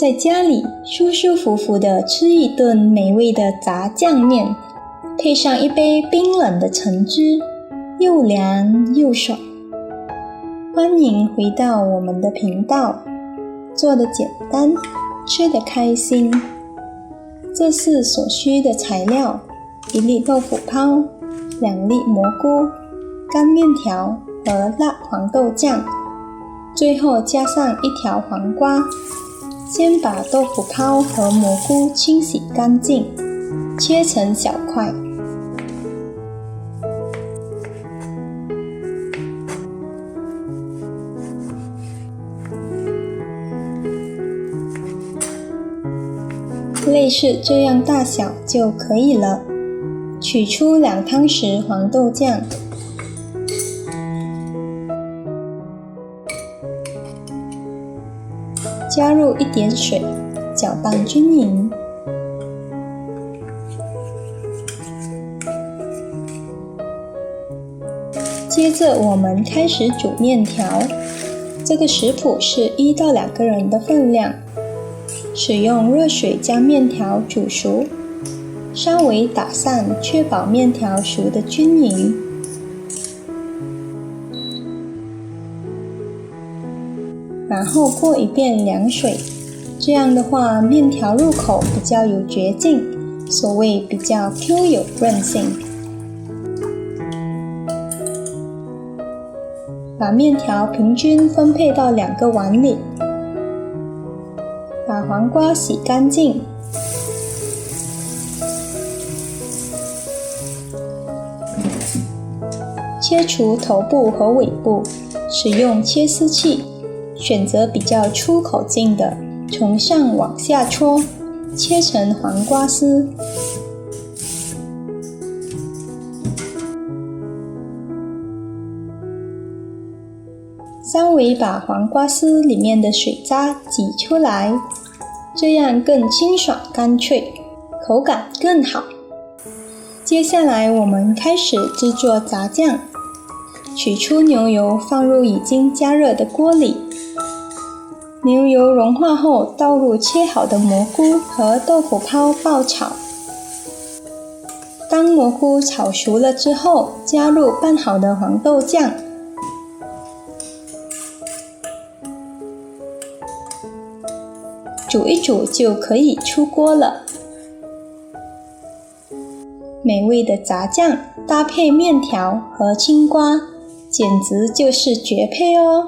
在家里舒舒服服地吃一顿美味的炸酱面，配上一杯冰冷的橙汁，又凉又爽。欢迎回到我们的频道，做得简单，吃得开心。这是所需的材料：1粒豆腐泡、2粒蘑菇、干面条和辣黄豆酱，最后加上1条黄瓜。先把豆腐泡和蘑菇清洗干净，切成小块。类似这样大小就可以了。取出2汤匙黄豆酱，加入一点水，搅拌均匀。接着我们开始煮面条，这个食谱是1到2个人的分量。使用热水将面条煮熟，稍微打散，确保面条熟得均匀。然后过一遍凉水，这样的话面条入口比较有嚼劲，所谓比较 Q 有韧性。把面条平均分配到2个碗里。把黄瓜洗干净，切除头部和尾部，使用切丝器，选择比较粗口径的，从上往下戳，切成黄瓜丝。稍微把黄瓜丝里面的水渣挤出来，这样更清爽干脆，口感更好。接下来我们开始制作炸酱，取出牛油放入已经加热的锅里，牛油融化后倒入切好的蘑菇和豆腐泡爆炒。当蘑菇炒熟了之后，加入拌好的黄豆酱，煮一煮就可以出锅了。美味的炸酱搭配面条和青瓜，简直就是绝配哦！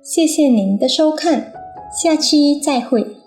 谢谢您的收看，下期再会。